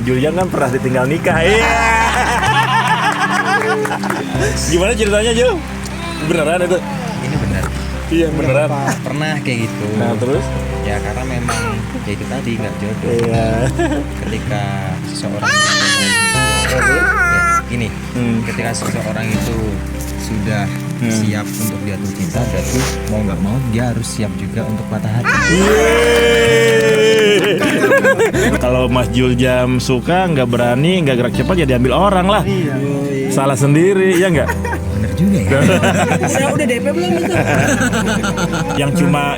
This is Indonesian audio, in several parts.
Julian kan pernah ditinggal nikah. Iya. Gimana ceritanya, Jul? Beneran itu? Ini benar. Iya, beneran. Pernah kayak gitu. Nah, terus? Ya karena memang kayak itu tadi nggak jodoh. Iya. Ketika seseorang ini, ketika seseorang itu sudah siap untuk jatuh cinta, berarti mau nggak mau dia harus siap juga untuk patah hati. Kalau Mas Jul Jam suka nggak berani, nggak gerak cepat ya diambil orang lah. Salah sendiri, ya nggak? Bener juga ya. Udah DP belum itu?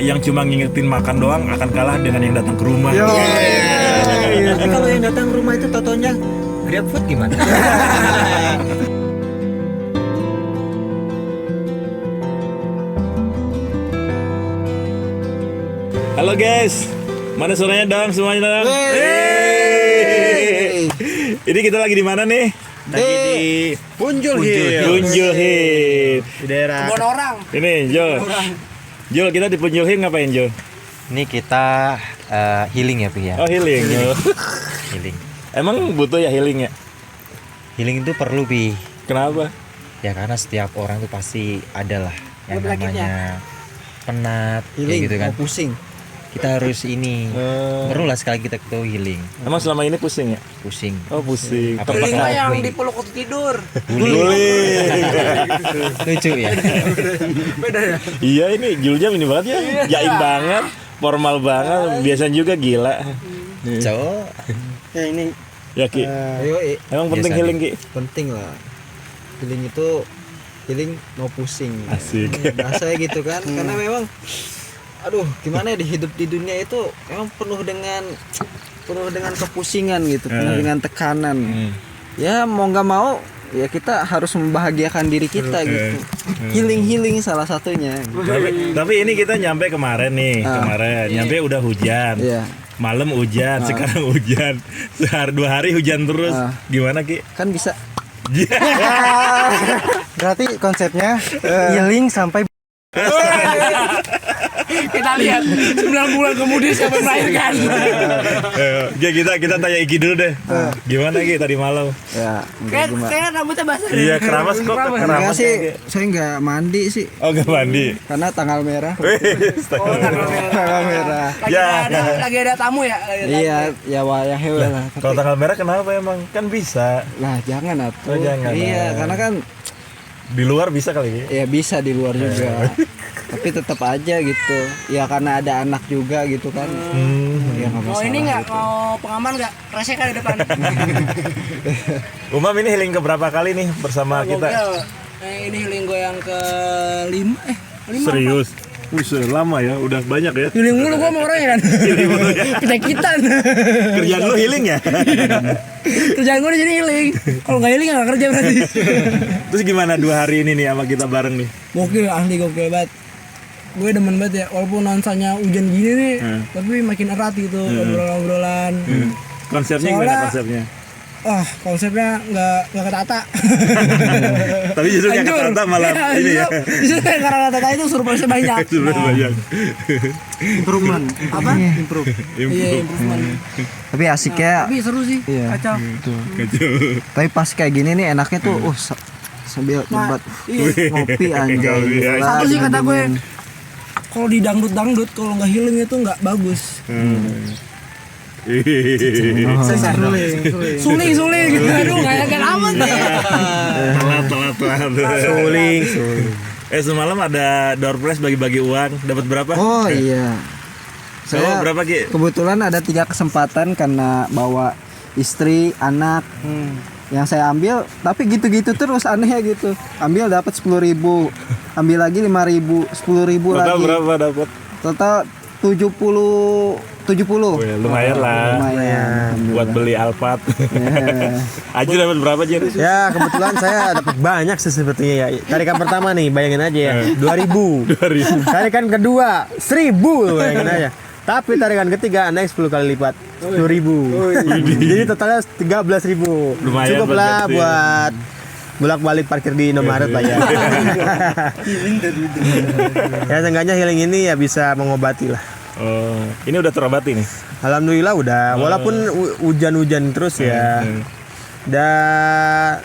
Yang cuma ngingetin makan doang akan kalah dengan yang datang ke rumah. Kalau yang datang ke rumah itu totonya GrabFood gimana? Halo guys, mana suaranya dong semuanya dong? Ini kita lagi di mana nih? Lagi di Punjul Hill. di daerah. Kebun orang. Ini Jul. Jul, kita di Punjul Hill ngapain Jul? Ini kita healing ya, Pi ya. Oh healing. Healing. Emang butuh ya healing ya? Healing itu perlu, Pi. Kenapa? Ya karena setiap orang tuh pasti ada lah yang Penyakitnya. namanya penat kayak gitu kan. Pusing. Kita harus ini perlu lah sekali kita ketemu healing. Emang selama ini pusing ya? Pusing. Oh pusing. Apa Healing mah yang Guling. dipeluk waktu tidur. Lucu ya. Beda ya? Iya ini Jul Jam ini banget ya. Jaim banget, formal banget, biasanya juga gila. Cowok. Ya ini Ya Ki. Emang penting biasa healing Ki? penting lah. Healing itu healing mau pusing. Asik. Rasanya gitu kan. Karena memang aduh, gimana ya di hidup di dunia itu memang penuh dengan kepusingan gitu, penuh dengan tekanan. Ya mau nggak mau ya kita harus membahagiakan diri kita gitu. Healing salah satunya. Tapi ini kita nyampe kemarin nih, nyampe udah hujan. Iya. Malam hujan, sekarang hujan. Sehari 2 hari hujan terus. Gimana Ki? Kan bisa. Berarti konsepnya healing sampai Kita lihat 9 bulan kemudian siapa yang melahirkan. Kita tanya Iki dulu deh. Gimana Ki tadi malam? Ya, Kayak rambutnya basah. Iya keramas kok. enggak Keramas sih, saya nggak mandi sih Oh nggak mandi. karena tanggal merah. Oh, Tanggal merah. Lagi ada tamu ya? Iya, ya wayah hewe lah. Kalau tanggal merah kenapa emang? Kan bisa. Lah jangan atuh. Oh, jangan. Iya, karena kan Di luar bisa kali ya. ya bisa di luar juga. Tapi tetap aja gitu. Ya karena ada anak juga gitu kan. Ya nggak Mau masalah. ini nggak? gitu. Mau pengaman nggak? Resek kan di depan. Umam ini healing keberapa kali nih bersama kita? Gokil. Ini healing gue yang ke-5. Kelima. Serius? Wih, lama ya, udah banyak ya. Healing mulu gue sama orangnya kan. Kita-kitan. Kerjaan lu healing ya? Kerjaan gue di sini healing. Kalau nggak healing nggak kerja berarti. Terus gimana 2 hari ini nih sama kita bareng nih? Gokil, asli gokil banget. Gue demen banget ya, walaupun nuansanya hujan gini nih, tapi makin erat gitu obrolan-obrolan. Konsepnya gimana Soalnya- konsepnya? Konsepnya nggak ketata. Tapi justru kayak Hancur. kata malah Ya, ini ya. Justru kayak karena ketata itu surprise banyak. Sudah banyak. Improvement. Apa? Improve. Iya, improvement. Tapi asiknya Tapi seru sih, Iya. kacau. Kacau. tapi pas kayak gini nih enaknya tuh sambil debat Iya. ngopi anjay. Iya. Gila, Satu sih kata gue, dengerin. kalau di dangdut kalau nggak healing itu nggak bagus. Suling, aduh nggak yakin amat nih. Telat. Suling. Semalam ada door prize bagi-bagi uang. Dapat berapa? Oh iya. Saya Saya berapa Ki? kebetulan ada 3 kesempatan karena bawa istri, anak. Yang saya ambil tapi gitu-gitu terus anehnya gitu. Ambil dapat 10.000. Ambil lagi 5.000, 10.000 Total lagi. berapa dapat? Total 70. Wih, lumayan lah. Lumayan. Buat beli Alphard. Aji dapat berapa Jir? ya kebetulan saya dapat banyak sih sebetulnya ya. Tarikan pertama nih bayangin aja ya 2.000. 2.000. Tarikan kedua 1.000 bayangin aja. Tapi tarikan ketiga naik 10 kali lipat 10.000. Jadi totalnya 13.000. Lumayan Cukup buat lah bensin. buat bolak-balik parkir di Indomaret lah ya. Ya seenggaknya healing ini ya bisa mengobati lah. Oh, ini udah terobati nih. Alhamdulillah udah, walaupun hujan-hujan terus ya. Dan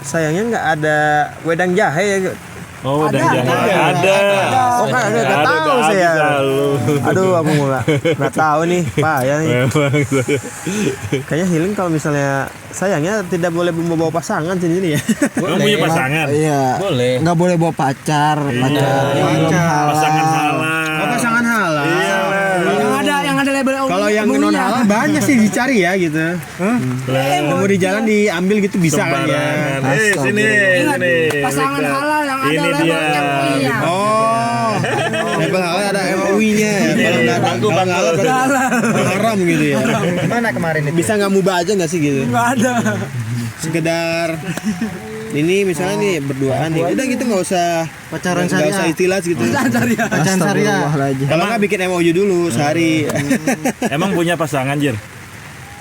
sayangnya nggak ada wedang jahe ya. Oh, udah jangan ada. Oh kan nggak tahu saya. Aduh, aku nggak tahu nih, Pak ya. Nih. Kayaknya healing kalau misalnya sayangnya tidak boleh membawa pasangan sini ya. Kamu punya pasangan? Iya. Boleh. Nggak boleh bawa pacar. Belum halal. Pasangan halal. Oh, pasangan halal. Iya. yang ada label Kalau yang non halal banyak sih dicari ya gitu. Nemu di jalan diambil gitu bisa kan ya. Sini, Ingat, sini. pasangan halal yang ada Ini label dia. MUI-nya. Oh, label halal ada MUI-nya ya. Kalau nggak ada kalau halal berarti haram gitu ya. Gimana kemarin itu? Bisa nggak mubah aja nggak sih gitu? Nggak ada. Sekedar ini misalnya nih berduaan nih, udah gitu nggak usah Pacaran nggak usah istilah gitu. Pacaran syariah. Kalau nggak bikin MOU dulu sehari. Emang punya pasangan, Jir?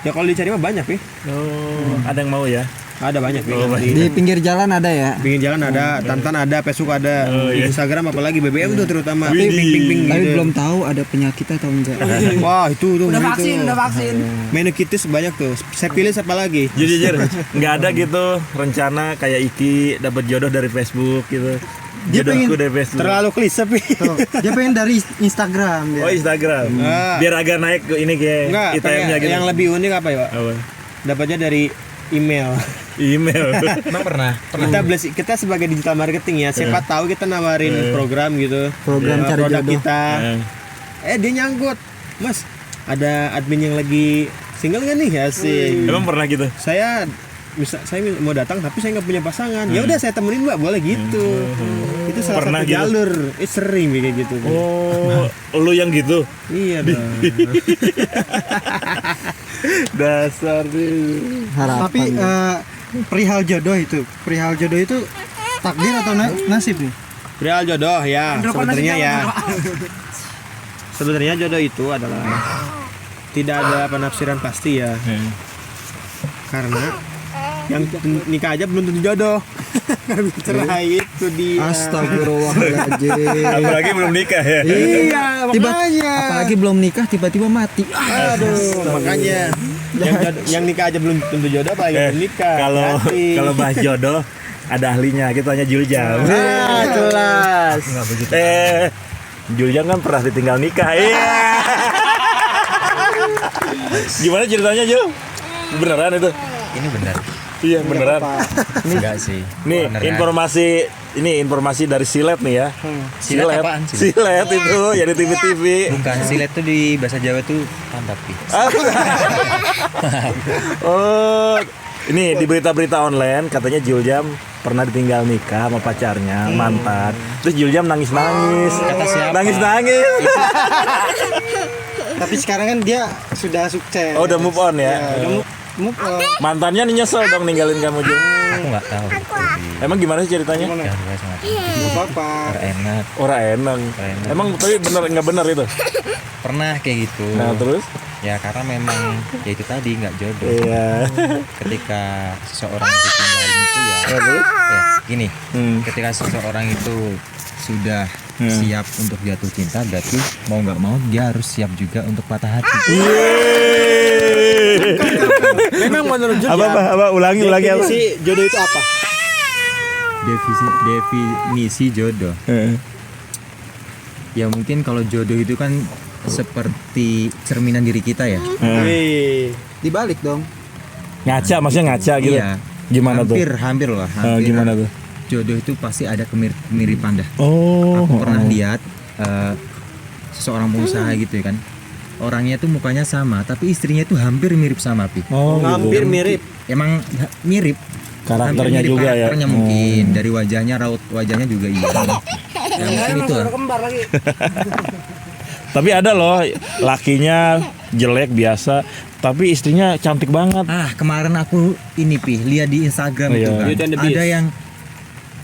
Ya kalau dicari mah banyak nih. Oh, ada yang mau ya? Ada banyak nih. Oh, Di pinggir jalan ada ya. Pinggir jalan ada, Tantan ada, Facebook ada, Instagram apalagi BBM tuh terutama. Widih. Ping Tapi gitu. belum tahu ada penyakit atau enggak. Wah itu tuh Udah ngeri vaksin, tuh. udah vaksin. Meningitis banyak tuh. Sepilis apa lagi? Jadi Jir, nggak ada gitu rencana kayak Iki dapat jodoh dari Facebook gitu. Jodohku dari Facebook. Terlalu klise pi. Dia pengen dari Instagram Oh, Instagram. Ah. Biar agak naik ke ini kayak Enggak, ITM-nya gitu. yang lebih unik apa ya, Pak? Apa? Dapatnya dari email. Email. Emang pernah? Kita sebagai digital marketing ya, siapa tahu kita nawarin program gitu. Program cari produk jodoh. kita. Dia nyangkut. Mas, ada admin yang lagi single nggak nih? Ya sih. Emang pernah gitu? Saya mau datang tapi saya nggak punya pasangan. Ya udah saya temenin Mbak, boleh gitu. Itu salah Pernah satu gitu? jalur. Sering kayak gitu. Oh, lu yang gitu? Iya dong. Dasar nih. Tapi perihal jodoh itu takdir atau nasib nih? Real jodoh ya, sebenarnya ya. Sebenarnya jodoh itu adalah tidak ada penafsiran pasti ya. Karena yang nikah aja belum tentu jodoh. Cerai itu dia. Astagfirullahaladzim. Apalagi belum nikah ya. Iya, makanya. Apalagi belum nikah tiba-tiba mati. Aduh, makanya yang nikah aja belum tentu jodoh apalagi belum nikah. Kalau bahas jodoh ada ahlinya, kita tanya Juljam. jelas. Juljam kan pernah ditinggal nikah. Iya. Gimana ceritanya, Jul? Beneran itu? Ini benar. Iya, beneran. Enggak sih. Nih, informasi dari Silet nih ya. Silet apaan? Silet itu ya di TV-TV. Bukan, silet tuh di bahasa Jawa tuh pantat pi. Oh, ini di berita-berita online katanya Juljam pernah ditinggal nikah sama pacarnya, mantan. Terus Juljam nangis-nangis. Kata siapa? Nangis-nangis. Tapi sekarang kan dia sudah sukses. Oh, udah move on ya. Move on. Mantannya nyesel dong ninggalin kamu, Jul. Aku nggak tahu. Emang gimana sih ceritanya? Jangan bahas sama aku. Apa-apa. Enak. Ora enak. Emang tapi bener nggak bener itu? Pernah kayak gitu. Nah, terus? Ya karena memang ya itu tadi nggak jodoh. Iya. Ketika seseorang ditinggalin itu ya gini. Ketika seseorang itu sudah siap untuk jatuh cinta, berarti mau nggak mau dia harus siap juga untuk patah hati. Memang menurut Jul Apa ulangi apa? definisi jodoh itu apa? Definisi jodoh. Ya mungkin kalau jodoh itu kan seperti cerminan diri kita ya. Dibalik dong. Ngaca, maksudnya ngaca gitu. Iya. Gimana Hampir loh. Hampir. Gimana tuh? Jodoh itu pasti ada kemiripan dah. Oh. Aku pernah lihat seseorang pengusaha gitu ya kan. Orangnya tuh mukanya sama, tapi istrinya tuh hampir mirip sama Pi. Oh, Hampir gitu. mirip. Emang mirip. Karakternya Hampir mirip juga ya. karakternya mungkin dari wajahnya, raut wajahnya juga iya. Ya mungkin itu lah. Kembar lagi. Tapi ada loh lakinya jelek biasa, tapi istrinya cantik banget. Kemarin aku ini Pi, lihat di Instagram Oh, itu iya. kan. Beauty and the Beast. Ada yang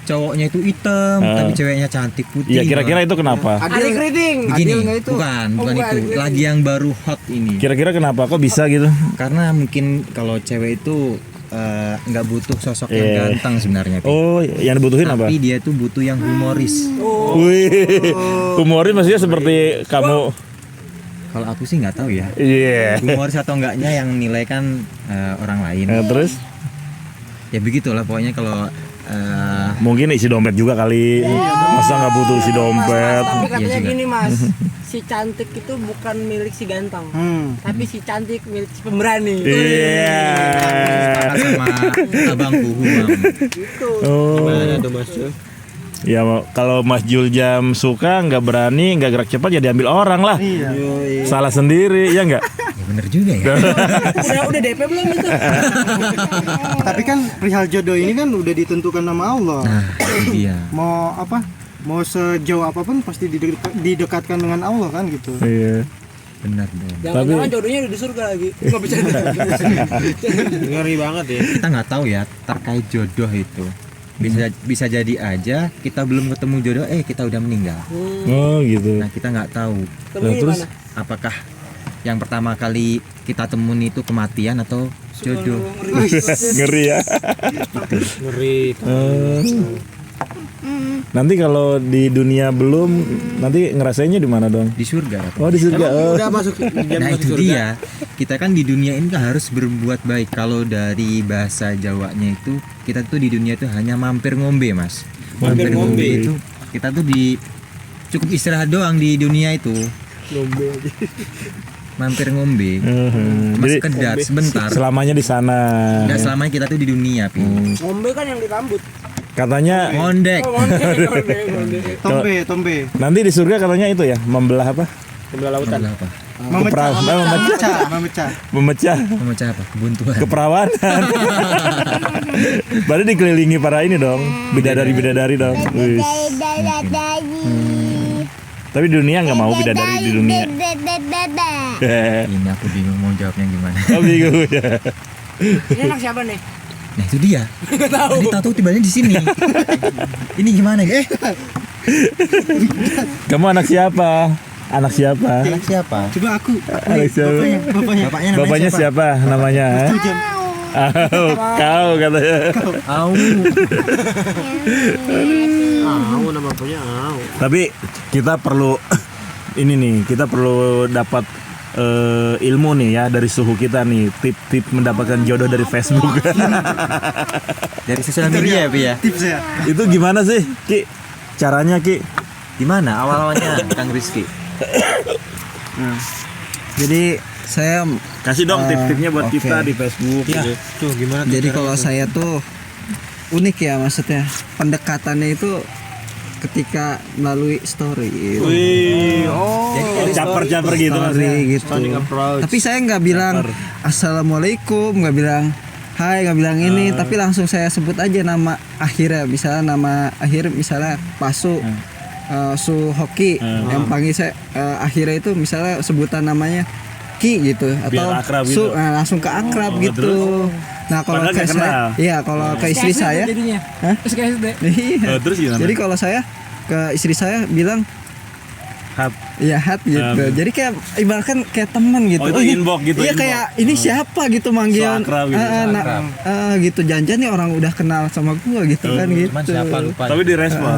cowoknya itu hitam, tapi ceweknya cantik putih. Iya, kira-kira itu kenapa? Adil keriting. Begini, Adil nggak itu? bukan bukan, itu. adil. Lagi yang baru hot ini. Kira-kira kenapa kok bisa gitu? Karena mungkin kalau cewek itu nggak butuh sosok yang Iya. ganteng sebenarnya. Pi. Oh, yang dibutuhin apa? Tapi dia tuh butuh yang humoris. Wih, humoris maksudnya seperti kamu. Kalau aku sih nggak tahu ya. Iya. Humoris atau enggaknya yang nilai kan orang lain. Terus Ya begitulah pokoknya kalau mungkin isi dompet juga kali. Masa nggak butuh isi dompet? Tapi katanya juga. gini mas, si cantik itu bukan milik si ganteng, tapi si cantik milik si pemberani. Iya. sama abangku Humam. Oh. Gimana tuh Mas? Ya kalau Mas Juljam suka nggak berani nggak gerak cepat ya diambil orang lah. Salah sendiri ya nggak? Ya bener juga ya. Udah DP belum itu? Tapi kan perihal jodoh ini kan udah ditentukan nama Allah. Nah, itu dia. Mau apa? Mau sejauh apapun pasti didekatkan dengan Allah kan gitu. Iya. Benar dong. Jangan-jangan jodohnya udah di surga lagi. Nggak bercanda. Ngeri banget ya. Kita nggak tahu ya terkait jodoh itu. Bisa jadi aja kita belum ketemu jodoh, kita udah meninggal. Oh gitu. Nah kita nggak tahu Temunya terus? mana? apakah yang pertama kali kita temuin itu kematian atau jodoh. Ngeri ya. Ngeri. Nanti kalau di dunia belum, nanti ngerasainnya di mana dong? Di surga apa? Oh di surga. Oh. Udah masuk jam Nah itu masuk surga. dia. Kita kan di dunia ini kan harus berbuat baik. Kalau dari bahasa Jawanya itu kita tuh di dunia itu hanya mampir ngombe, Mas. Mampir ngombe. itu kita tuh cukup istirahat doang di dunia itu. Mampir ngombe. Jadi Masuk kedar sebentar. selamanya di sana. Nggak selamanya kita tuh di dunia, Pi. Ngombe kan yang di rambut. Katanya Ngondek. Tombe. nanti di surga katanya itu ya membelah apa? Sebelah lautan. Memecah apa? Memecah Memecah apa? Kebuntuan. keperawanan. Baru dikelilingi para ini dong, bidadari dong. Wih. Tapi di dunia nggak mau bidadari di dunia. Ini aku bingung mau jawabnya gimana. Oh bingung ya. Ini anak siapa nih? Nah itu dia. Tadi tahu tibanya di sini. Ini gimana ya? Kamu anak siapa? Anak siapa? Anak siapa? Coba aku. Anak siapa? Bapaknya namanya Bapaknya siapa namanya? Oh, kau katanya. Au. Nama bapaknya Au. Tapi kita perlu ini nih, kita perlu dapat ilmu nih ya dari suhu kita nih, tip-tip mendapatkan jodoh dari Facebook. Dari sosial media ya, Pi ya. Tips ya. Itu gimana sih, Ki? Caranya, Ki? Gimana awal-awalnya Kang Rizky? Jadi saya Kasih dong tip-tipnya buat oke. kita di Facebook Ya. gitu. Tuh gimana tuh Jadi cara kalau tuh? saya tuh unik ya maksudnya pendekatannya itu ketika melalui story. Wih, Jadi caper-caper gitu story maksudnya. gitu. Standing approach. Tapi saya nggak bilang assalamualaikum, nggak bilang hai, nggak bilang ini, tapi langsung saya sebut aja nama akhirnya, misalnya nama akhir misalnya Pasu. Su Hoki yang panggil saya akhirnya itu misalnya sebutan namanya Ki gitu atau akrab Su gitu. langsung ke akrab gitu. Nah kalau Padahal ke nggak saya, kenal. iya kalau ke istri saya, Hah? Iya. Terus gimana? Jadi kalau saya ke istri saya bilang Hat. ya hat gitu. Jadi kayak ibaratkan kayak teman gitu. Oh, itu ini- inbox gitu, Iya inbox. kayak ini siapa gitu manggil. So akrab gitu, Gitu janjian nih orang udah kenal sama gua gitu kan gitu. Cuman siapa lupa. Tapi direspon.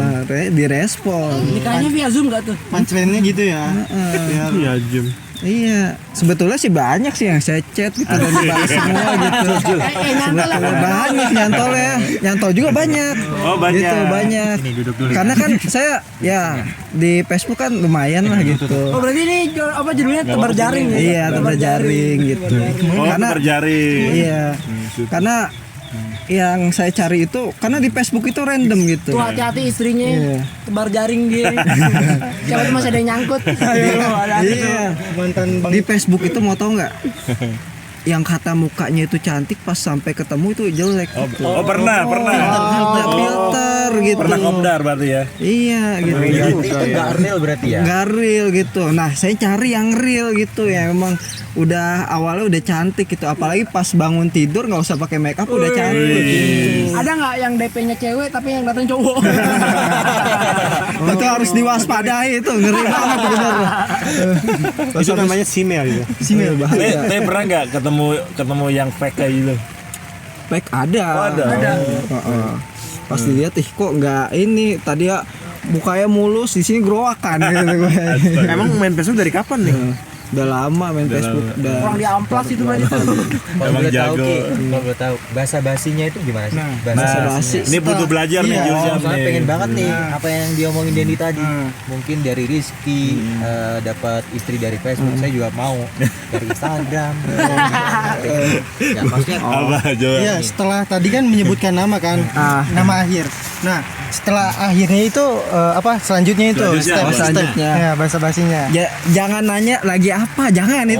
Direspon. Nikahnya via Zoom gak tuh? Punchline-nya gitu ya. Biar Iya, Jum. Iya, sebetulnya sih banyak sih yang saya chat gitu dan dibalas semua gitu. Sebetulnya banyak nyantol ya, nyantol juga banyak. Oh, banyak. Gitu banyak. Karena kan saya ya di Facebook kan lumayan lah gitu. Oh berarti ini judulnya tebar jaring ya? Iya, tebar jaring gitu. Oh, Karena terjaring. iya, karena yang saya cari itu karena di Facebook itu random gitu. Tuh hati-hati istrinya Iya. tebar jaring dia. Siapa tuh masih ada yang nyangkut. Iya. mantan bang. Di Facebook itu mau tau nggak? Yang kata mukanya itu cantik pas sampai ketemu itu jelek. Gitu. Oh, pernah. Ada filter gitu. Pernah kopdar berarti ya. Iya gitu. Itu nggak real berarti ya? Nggak real gitu. Nah saya cari yang real gitu ya. Emang udah awalnya udah cantik gitu. Apalagi pas bangun tidur nggak usah pakai make up udah cantik. Ada nggak yang DP-nya cewek tapi yang datang cowok? Itu harus diwaspadai itu ngeri banget bener. Itu namanya simel gitu. Sini bahaya. Tapi pernah nggak ketemu yang fake kayak gitu? Fake ada. Oh, ada. Heeh. Pas dilihat kok nggak ini tadi ya mukanya mulus, di sini gerowakan gitu gue. Emang main Facebook dari kapan nih? Udah lama main Facebook udah. Orang di amplas itu banyak. Kalau Emang boleh tahu jago. Ki, kalau boleh tahu bahasa basinya itu gimana sih? bahasa basi. Ini butuh belajar nih Iya, Julsiam soalnya nih. pengen banget nih apa yang diomongin Dendi tadi. Mungkin dari Rizky dapat istri dari Facebook, saya juga mau dari Instagram. Ya maksudnya Apa coba? Iya, setelah tadi kan menyebutkan nama kan, nama akhir. Nah, setelah akhirnya itu apa selanjutnya itu Selanjutnya apa? Selanjutnya. ya bahasa basinya. Ya, jangan nanya lagi apa, jangan itu.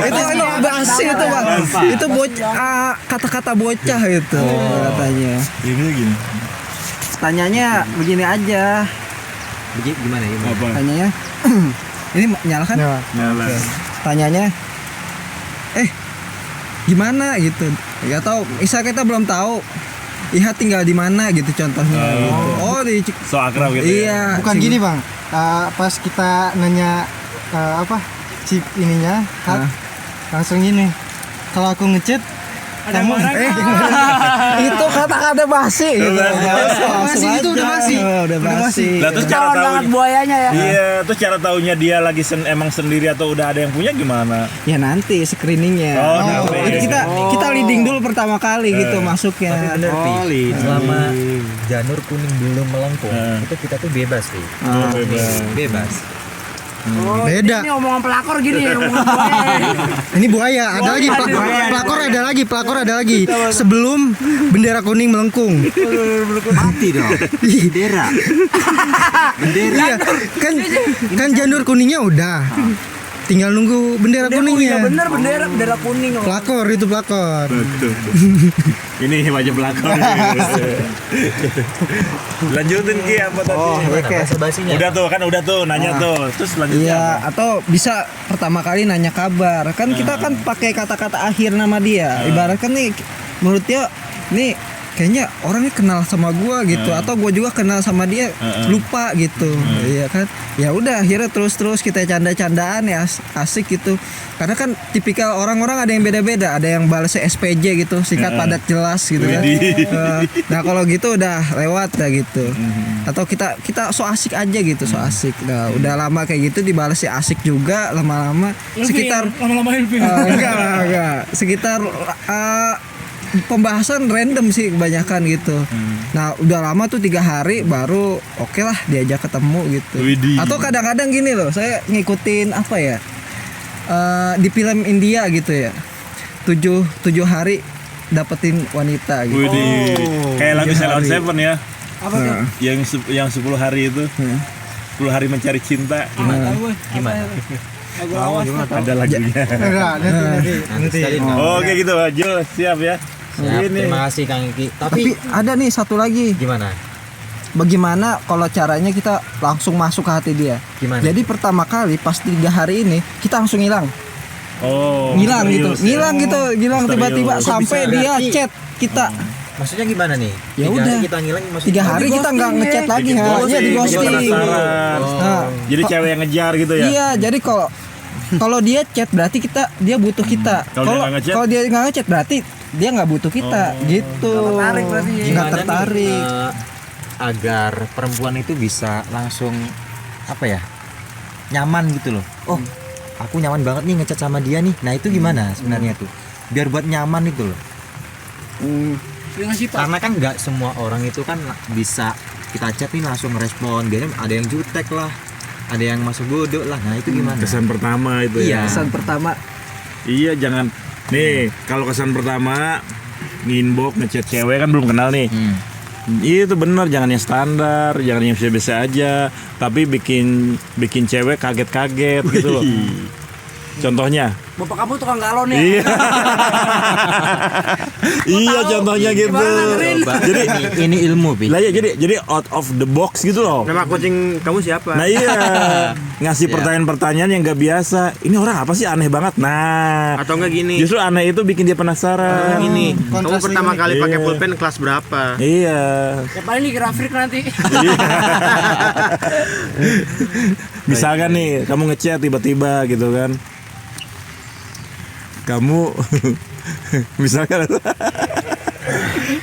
Itu basi itu, Bang. Itu bocah kata-kata bocah itu katanya. Ini gini. Tanyanya begini aja. gimana ya? Apa? Tanyanya ini nyala kan? Ya. Nyala. Tanyanya gimana gitu. Ya tahu, misal kita belum tahu Iha tinggal di mana gitu contohnya gitu. Oh, di So akrab gitu ya. iya. Bukan gini bang, pas kita nanya apa chip ininya, langsung gini. Kalau aku ngechat, kamu Itu kata-kata basi gitu. basi itu udah basi. Udah basi. Lah terus cara Kawan banget tahu buayanya ya. Iya, terus cara taunya dia lagi emang sendiri atau udah ada yang punya gimana? Ya nanti screeningnya. Oh, nanti. Kita leading dulu pertama kali gitu masuknya. Bener Pi, selama janur kuning belum melengkung itu kita tuh bebas Pi. Bebas. Oh, Beda. Ini omongan pelakor gini ya, omongan buaya. Ini buaya, ada lagi pelakor ada lagi. Sebelum bendera kuning melengkung. Mati dong. Bendera. Iya, kan janur kuningnya udah. Tinggal nunggu bendera kuningnya. Bener bendera kuning. Pelakor itu pelakor. Betul. Ini wajah belakang. Lanjutin Ki apa tadi? Bahasa basinya. Udah tuh nanya tuh. Terus selanjutnya Iya, apa? atau bisa pertama kali nanya kabar. Kan kita kan pakai kata-kata akhir nama dia. Ibaratkan nih menurut dia nih kayaknya orangnya kenal sama gua gitu atau gua juga kenal sama dia lupa gitu. Iya kan? Ya udah akhirnya terus kita canda-candaan ya asik gitu. Karena kan tipikal orang-orang ada yang beda-beda, ada yang balasnya SPJ gitu, singkat padat jelas gitu kan. Nah, kalau gitu udah lewat dah gitu. Atau kita so asik aja gitu, so asik. Nah, udah lama kayak gitu dibalasnya asik juga lama-lama sekitar lama-lama enggak. Sekitar pembahasan random sih kebanyakan gitu. Nah udah lama tuh 3 hari baru oke lah diajak ketemu gitu. Widih. Atau kadang-kadang gini loh, saya ngikutin apa ya di film India gitu ya. 7 hari dapetin wanita gitu. Widih. Kayak lagu Salon Seven ya. Apa tuh? Yang 10 hari itu. 10 hari mencari cinta. Gimana? Ada lagunya. Enggak, nanti. Oke gitu, Jul, siap ya. Siap, terima kasih Kang Iki. Tapi ada nih satu lagi. Gimana? Bagaimana kalau caranya kita langsung masuk ke hati dia? Gimana? Jadi pertama kali pas 3 hari ini kita langsung hilang. Oh, Ngilang gitu. misterius ya. Ngilang gitu, hilang Misterius. tiba-tiba Kok sampai bisa? dia Berarti- chat kita. Maksudnya gimana nih? Ya 3 udah. hari kita ngilang maksudnya 3 hari kita nggak ngechat lagi Bikin ha. Iya ghosting, di bikin ghosting. penasaran. Nah, Jadi cewek yang ngejar gitu ya. iya, jadi kalau dia chat berarti dia butuh kita. Kalau dia nggak ngechat? Kalau dia nggak ngechat berarti dia nggak butuh kita gitu. Nggak tertarik berarti. Nggak Gimana nih, tertarik. agar perempuan itu bisa langsung apa ya? Nyaman gitu loh. Oh, aku nyaman banget nih ngechat sama dia nih. Nah, itu gimana sebenarnya tuh? Biar buat nyaman itu loh. Dengan sifat. Karena kan nggak semua orang itu kan bisa kita chat nih langsung respon. Biasanya ada yang jutek lah, ada yang masuk bodoh lah. Nah itu gimana? Kesan pertama itu ya. Iya. Kesan pertama Iya, jangan nih kalau kesan pertama nginbox ngechat cewek kan belum kenal nih. Itu benar, jangan yang standar, jangan yang biasa-biasa aja, tapi bikin cewek kaget-kaget gitu loh. Contohnya, Bapak kamu tukang galon ya? iya, iya contohnya gitu. Jadi ini ilmu, Pi. Lah ya, jadi out of the box gitu loh. Nama kucing kamu siapa? Nah iya, ngasih pertanyaan-pertanyaan yang gak biasa. Ini orang apa sih, aneh banget. Nah, Atau enggak gini? justru aneh itu bikin dia penasaran. Gini, kamu Kontrasnya pertama unik. kali pakai Iya. pulpen kelas berapa? Iya. Ya paling di grafik nanti. Misalkan nih, kamu ngechat tiba-tiba gitu kan. Kamu misalkan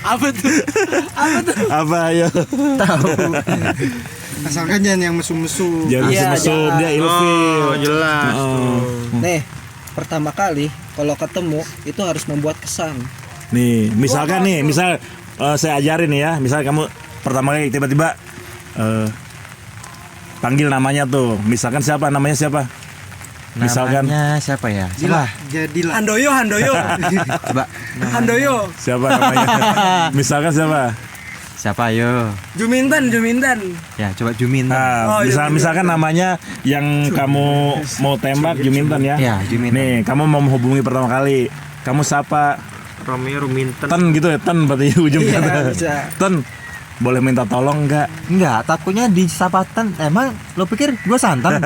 Apa tuh? Apa ayo? Asalkan jangan yang mesum-mesum. Jangan Iya, mesum, dia ilfil. Oh, jelas. Nih, pertama kali kalau ketemu itu harus membuat kesan. Nih, misalkan nih, misal saya ajarin nih ya, misal kamu pertama kali tiba-tiba panggil namanya tuh, misalkan siapa namanya siapa? Misalkan Namanya siapa ya? Siapa? Jadilah. Handoyo. Coba. Handoyo. siapa namanya? Misalkan siapa? Siapa ayo? Juminten. Ya, coba Juminten. Nah, misalkan namanya yang kamu mau tembak Juminten ya. Ya, Juminten. Nih, kamu mau menghubungi pertama kali. Kamu sapa Romeo Ruminten. Ten gitu ya, Ten berarti ujungnya. bisa. Ten, boleh minta tolong nggak? Enggak, takutnya di sapatan. Emang lo pikir gue santan?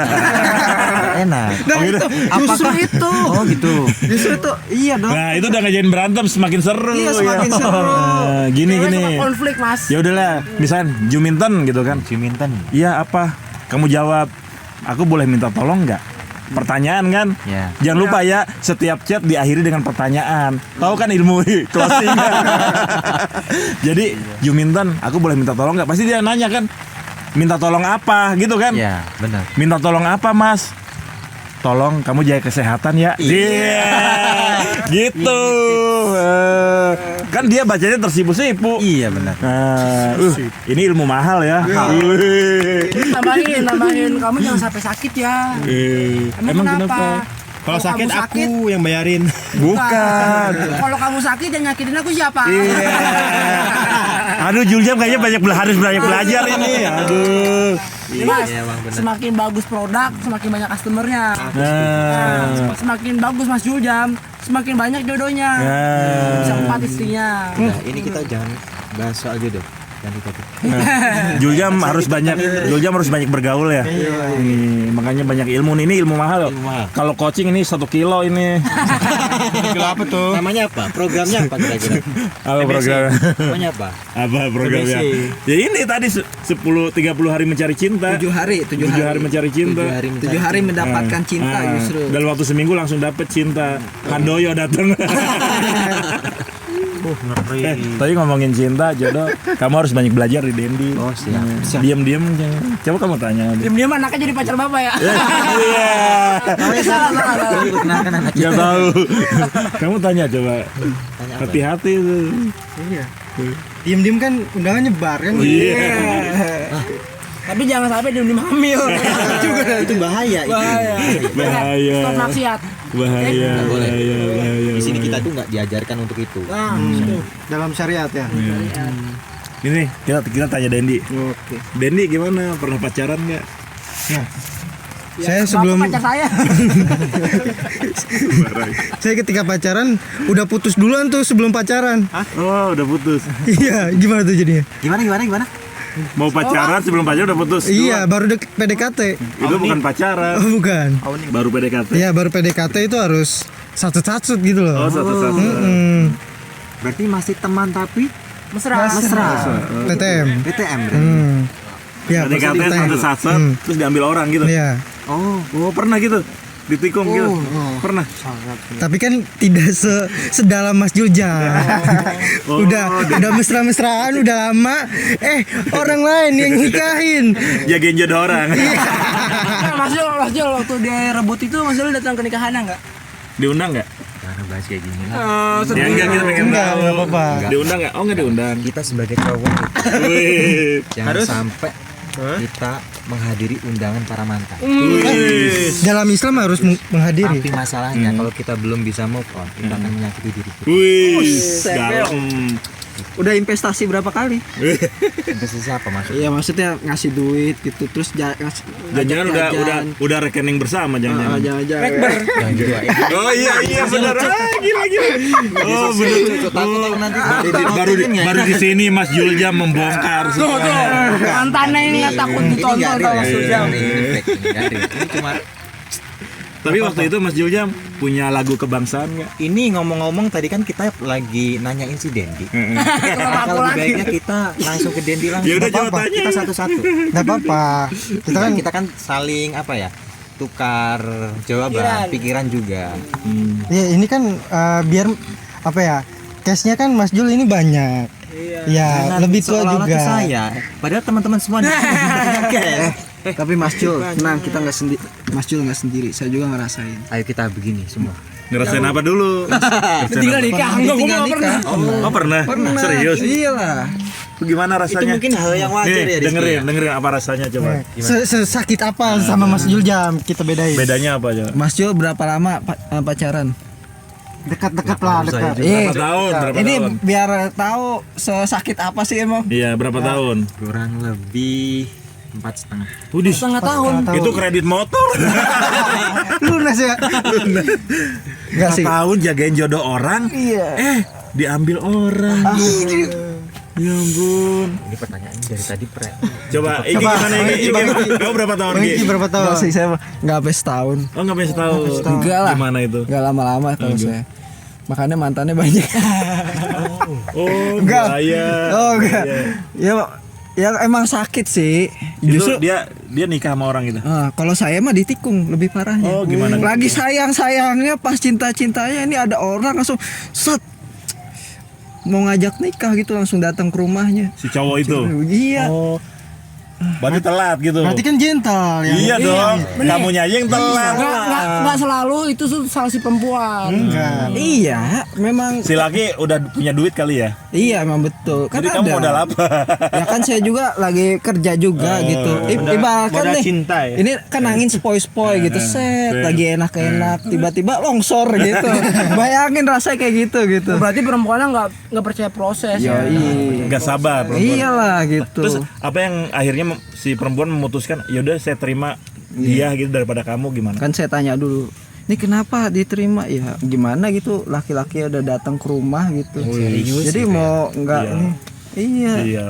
Enak. Nah, Oh, gitu. justru itu. Oh gitu. Justru itu. Iya dong. Nah, itu udah ngajakin berantem semakin seru. Iya, semakin seru. Nah, gini. Konflik, Mas. Ya udahlah, misalkan Juminten gitu kan. Juminten. Iya apa? Kamu jawab, aku boleh minta tolong nggak? Pertanyaan kan? Ya. Jangan lupa ya, setiap chat diakhiri dengan pertanyaan. Tahu kan ilmu closing? Jadi Juminten, aku boleh minta tolong nggak? Pasti dia nanya kan, minta tolong apa gitu kan? Ya, benar. Minta tolong apa mas? Tolong kamu jaga kesehatan ya. Iya, gitu. Kan dia bacanya tersipu-sipu. Iya benar. Nah, ini ilmu mahal ya. Wih. Tambahin. Kamu jangan sampai sakit ya. Emang kenapa? Kalau sakit kamu aku yang bayarin. Bukan. Kalau kamu sakit dan nyakitin aku siapa? Aduh, Juljam kayaknya harus banyak belajar ini. Aduh. Mas, Iya, emang benar. semakin bagus produk, semakin banyak customernya. Nah. Semakin bagus Mas Juljam, semakin banyak jodohnya. Nah. Bisa 4 istrinya. Udah, ini kita jangan bahas soal jodoh. Jangan topik. Juljam harus banyak bergaul ya. Nih, makanya banyak ilmu nih. Ini ilmu mahal. Kalau coaching ini 1 kilo ini. Kilo apa tuh? Namanya apa? Programnya apa kira-kira? Apa program? Namanya apa? Apa programnya? Ya ini tadi 30 hari mencari cinta. 7 hari. 7 hari mencari cinta. 7 hari mendapatkan cinta Nah, justru. dalam waktu seminggu langsung dapet cinta. Handoyo datang. Tadi ngomongin cinta, jodoh, kamu harus banyak belajar di Dendi. Oh, siap. Diam-diam jangan. Coba kamu tanya. Diam-diam anaknya jadi pacar bapak ya. Iya. Kenalkan anak Gak tahu. Kamu tanya coba. Hati-hati tuh. Iya. Diem-diem kan undangan nyebar kan. Iya. Tapi jangan sampai diam-diam hamil. Itu bahaya. Bahaya. Stop maksiat. Bahaya. Nggak boleh. Bahaya. Di sini kita tuh nggak diajarkan untuk itu. Nah, Dalam syariat ya. Ini kita tanya Dendi. Oke. Dendi gimana? Pernah pacaran nggak? Saya bapak sebelum pacar saya. saya ketika pacaran udah putus duluan tuh sebelum pacaran. Oh, udah putus. Iya, gimana tuh jadinya? Gimana? Mau pacaran sebelum pacaran udah putus. Iya, baru PDKT. Itu bukan pacaran. Oh, bukan. Baru PDKT. Iya, baru PDKT itu harus satu-satu gitu loh. Oh, satu-satu. Mm-mm. Berarti masih teman tapi Mesra. TTM. BTM. Ya, PDKT TTM. satu-satu terus diambil orang gitu. Iya. Oh, pernah gitu. Ditikung gitu. Pernah. Tapi kan tidak sedalam Mas Juljam. Udah mesra-mesraan udah lama. Orang lain yang nikahin. Jagain jodoh orang. Mas Jul waktu dia rebut itu Mas Jul datang ke nikahannya enggak? Diundang nggak? Jangan bahas kayak gini. Ya enggak, kita pengen Enggak, tahu. enggak apa-apa. Diundang nggak? Oh, nggak diundang. Kita sebagai cowok Wih. jangan sampai kita menghadiri undangan para mantan. Dalam Islam harus menghadiri. Tapi masalahnya kalau kita belum bisa move on, kita akan menyakiti diri kita. Wih. Dalam. Udah investasi berapa kali? Investasi apa maksudnya? Iya, maksudnya ngasih duit gitu terus Jangan udah rekening bersama jangan. Jangan. Yang gitu ya. Oh iya benar. Gila. Oh benar. Takut nanti Baru di sini Mas Juljam membongkar semuanya. Mantannya nggak takut ditonton sama Mas Juljam. Ini cuma Tapi waktu itu Mas Juljam punya lagu kebangsaan nggak? ini ngomong-ngomong tadi kan kita lagi nanyain si Dendi. Kalau lebih baiknya kita langsung ke Dendi langsung. Ya udah Nggak coba apa-apa. tanya. Kita satu-satu. Enggak apa-apa. Kita kan saling apa ya? Tukar jawaban, pikiran juga. Ya ini kan biar apa ya? case-nya kan Mas Jul ini banyak. Ya, lebih tua Seolah-olah juga. ke saya. Padahal teman-teman semua Tapi Mas Jul, tenang, kita nggak sendiri. Mas Jul nggak sendiri, saya juga ngerasain. Ayo kita begini semua. Ngerasain apa dulu? Tinggal nikah, enggak gua nggak pernah. Oh pernah? Serius? Iyalah. Gimana Itu rasanya? mungkin hal yang wajar Nih, ya. Rizky, dengerin apa rasanya coba. Sakit apa sama Mas Jul Jam kita bedain. Bedanya apa aja? Mas Jul berapa lama pacaran? Dekat-dekat lah, dekat. Berapa tahun? Berapa Ini tahun? biar tahu sesakit apa sih emang. Iya, berapa tahun? Kurang lebih 4,5. Udih, Setengah tahun. itu kredit motor. Lunas ya. Enggak sih. 4 tahun jagain jodoh orang. Iya. Diambil orang. Ya ampun. Ini pertanyaannya dari tadi Coba, Iki gimana Iki? Kamu berapa tahun Iki? Iki berapa tahun? Enggak sih, saya enggak sampai setahun. Oh, nggak bisa tahu. Enggak lah. Gimana itu? Enggak lama-lama tahu saya. Makanya mantannya banyak. Oh, Enggak. bahaya. Oh, enggak. Ya emang sakit sih. Justru Justru dia nikah sama orang gitu. kalau saya mah ditikung lebih parahnya. Oh, gimana? Lagi sayang-sayangnya pas cinta-cintanya ini ada orang langsung set mau ngajak nikah gitu langsung datang ke rumahnya. Si cowok itu. Iya. Oh. Berarti telat gitu. Berarti kan gentle ya. Iya dong. Kamunya aja yang telat. Enggak selalu itu tuh salah si perempuan. Enggak. Iya, memang Si laki udah punya duit kali ya. iya memang betul. Kan Jadi kamu ada. modal apa? Ya kan saya juga lagi kerja juga gitu. Ibaratkan modal nih. cinta ya? Ini kan angin sepoi-sepoi gitu, set lagi enak-enak, tiba-tiba longsor gitu. Bayangin rasanya kayak gitu. Berarti perempuannya nggak percaya proses. Ya, iya. Gak sabar perempuan. Iyalah gitu. Terus apa yang akhirnya si perempuan memutuskan yaudah saya terima dia gitu daripada kamu gimana? Kan saya tanya dulu, ini kenapa diterima ya? Gimana gitu? Laki-laki udah datang ke rumah gitu. Jadi mau nggak? Iya. Iya.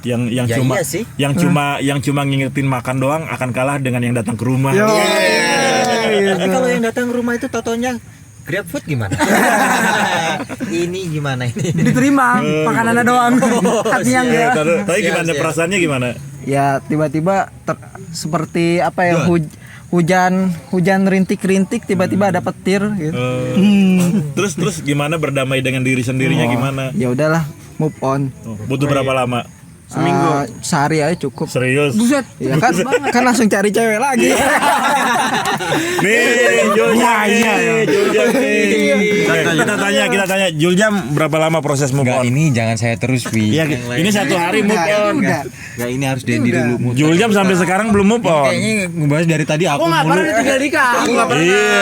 Yang Ya cuma iya sih. yang cuma ngingetin makan doang akan kalah dengan yang datang ke rumah. Tapi kalau yang datang ke rumah itu totonya GrabFood gimana? Ini gimana ini? Diterima makanannya doang. Hatinya enggak. Tapi gimana perasaannya gimana? Ya tiba-tiba seperti apa ya hujan rintik-rintik tiba-tiba ada petir gitu. Terus gimana berdamai dengan diri sendirinya gimana? Ya udahlah, move on. Butuh berapa lama? Seminggu. Sehari aja cukup. Serius? Buset. Ya kan langsung cari cewek lagi. Nih, Juljam nih. Kita tanya Juljam berapa lama proses move Enggak, on? ini jangan saya terus, Wi. Iya, ini 1 hari move on. Enggak, ini harus Dendi dulu. Juljam sampai sekarang belum move on. Kayaknya ngebahas dari tadi aku Aku nggak mulu. pernah ditinggal nikah. Aku nggak pernah. Iya.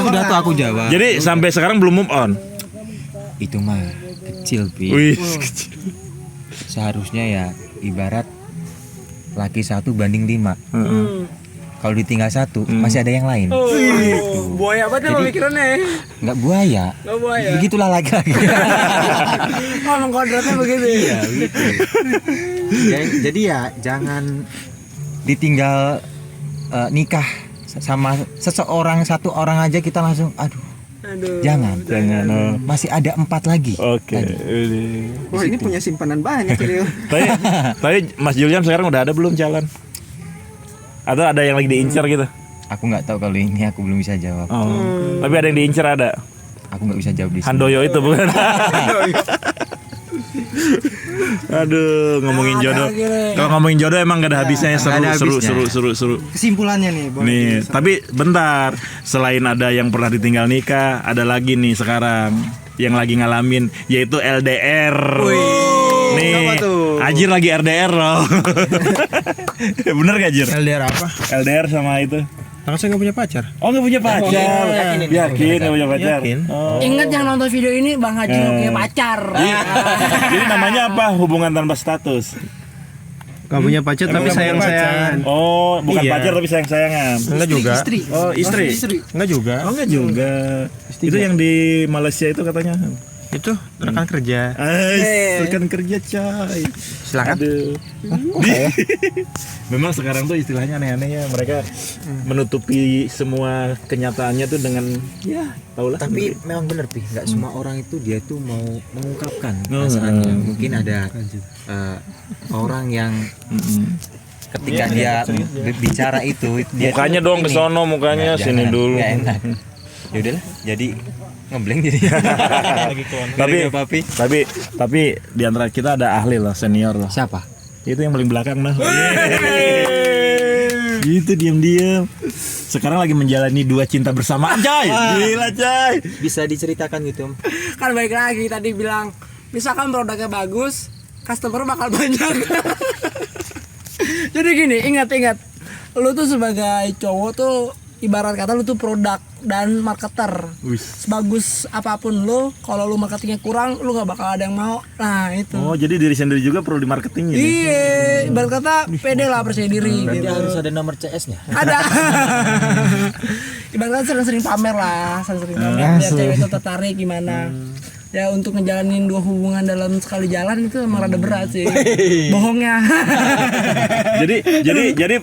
Udah tuh aku jawab. Jadi sampai sekarang belum move on. Itu mah kecil, Pi. Wih. Seharusnya ya ibarat laki 1 banding 5. Kalau ditinggal 1 masih ada yang lain. Buaya apa tuh pemikirannya? Enggak buaya. Nggak buaya. Begitulah laki-laki. Emang kodratnya begitu. Iya, gitu. Jadi ya jangan ditinggal nikah sama seseorang, 1 orang aja kita langsung aduh. Jangan. Masih ada 4 lagi. Oke. Wah, ini punya simpanan banyak ini. Tapi Mas Juljam sekarang udah ada belum jalan? Atau ada yang lagi diincar gitu? Aku nggak tahu kalau ini aku belum bisa jawab. Tapi ada yang diincar ada. Aku nggak bisa jawab di sini. Handoyo itu bukan? Aduh, ngomongin jodoh. Kalau ngomongin jodoh emang gak ada habisnya ya, seru. Kesimpulannya nih, Bang. Nih, tapi bentar. Selain ada yang pernah ditinggal nikah, ada lagi nih sekarang yang lagi ngalamin yaitu LDR. Nih, Ajir lagi RDR loh. Bener gak Ajir? LDR apa? LDR sama itu. Karena saya nggak punya pacar. Oh nggak punya pacar. Yakin nggak punya pacar? Yakin. Oh. Ingat yang nonton video ini Bang Haji nggak punya pacar. Jadi namanya apa? Hubungan tanpa status. Nggak punya pacar tapi sayang-sayangan. Oh, bukan Iya. pacar tapi sayang-sayangan. Enggak juga. Oh, istri. Enggak juga. Oh, enggak juga. Itu yang di Malaysia itu katanya. Itu rekan kerja. Rekan kerja coy. Silakan. Aduh. Memang sekarang tuh istilahnya aneh-aneh ya. Mereka menutupi semua kenyataannya tuh dengan ya, taulah. Tapi memang benar, Pi. Nggak semua orang itu dia tuh mau mengungkapkan perasaannya. Mungkin ada orang yang ketika dia bicara itu dia mukanya tuh dong ke ini. sono, mukanya Nggak, sini jangan. dulu. Nggak enak. Ya udahlah, jadi ngeblank jadi. Tapi di antara kita ada ahli loh, senior loh. Siapa? Itu yang paling belakang nah. Gitu diam-diam. Sekarang lagi menjalani 2 cinta bersama. Jay, gila Jay. Bisa diceritakan gitu Om? Kan baik lagi tadi bilang, misalkan produknya bagus, customer bakal banyak. Jadi gini, ingat, lu tuh sebagai cowok tuh ibarat kata lu tuh produk dan marketer. Sebagus apapun lu, kalau lu marketingnya kurang, lu nggak bakal ada yang mau. Nah itu. Oh, jadi diri sendiri juga perlu di marketingnya. Iya, ibarat kata pede lah, percaya diri. Berarti Gitu. harus ada nomor CS-nya. Ada. Ibarat kata sering-sering pamer lah, sering-sering pamer biar cewek itu tertarik gimana. Ya untuk ngejalanin 2 hubungan dalam sekali jalan itu emang rada berat sih. Bohongnya. jadi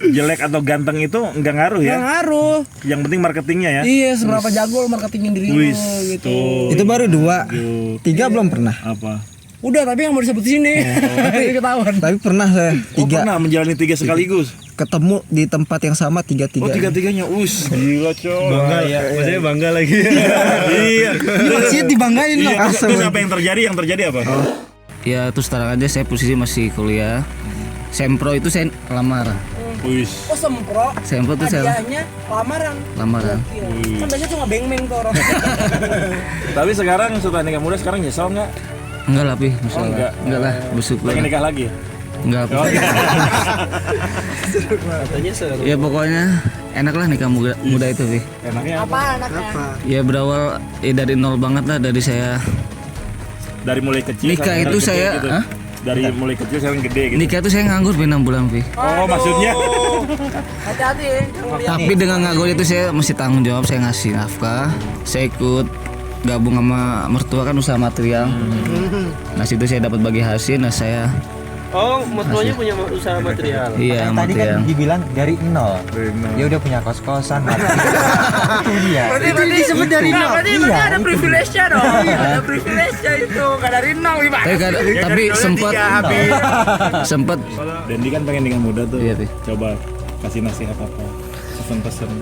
jelek atau ganteng itu enggak ngaruh ya. Nggak ngaruh. Yang penting marketingnya ya. Iya, seberapa jago lu marketingin diri lu gitu. Itu baru 2. 3 belum pernah. Apa? Udah, tapi yang mau disebut di sini. Nanti ketahuan. Tapi pernah saya Oh, 3 pernah menjalani 3 sekaligus. ketemu di tempat yang sama 3-3. Oh, 3-3-nya. Gila, coy. Bangga ya, maksudnya bangga lagi. Iya. Masih dibanggain loh. Iya, terus apa yang terjadi? Yang terjadi apa? Ya terus terang aja saya posisi masih kuliah. Sempro itu saya lamar. Wis. Oh, sempro. Sempro tuh saya Hadiahnya lamaran. Kan biasanya cuma beng-beng tuh orang. Tapi sekarang setelah nikah muda sekarang nyesel nggak? enggak lah Pi, masalah. enggak. Enggak lah, bersyukur. Pengen nikah lagi? Enggak. Pi. Katanya seru. Ya pokoknya enak lah nikah muda itu Pi. Enaknya apa? Apa anaknya? Ya berawal dari nol banget lah, dari saya Dari mulai kecil nikah sampai itu gede saya gitu. Hah? Dari mulai kecil sampai gede gitu. Nikah itu saya nganggur Pi 6 bulan Pi. Oh, maksudnya Hati-hati ya. Jangan lihat. Tapi dengan nganggur itu saya mesti tanggung jawab, saya ngasih nafkah, saya ikut gabung sama mertua kan usaha material. Nah situ saya dapat bagi hasil, nah saya Oh, mertuanya punya usaha material. iya Tadi material. kan dibilang dari nol. Dia udah punya kos-kosan. Itu dia. Berarti disebut dari nol. Berarti ada privilege-nya dong. Ada privilege-nya itu. Enggak dari nol gimana? Tapi sempat Dendi kan pengen nikah muda tuh. Iya, Pi. Coba kasih nasihat apa? Pesan-pesan.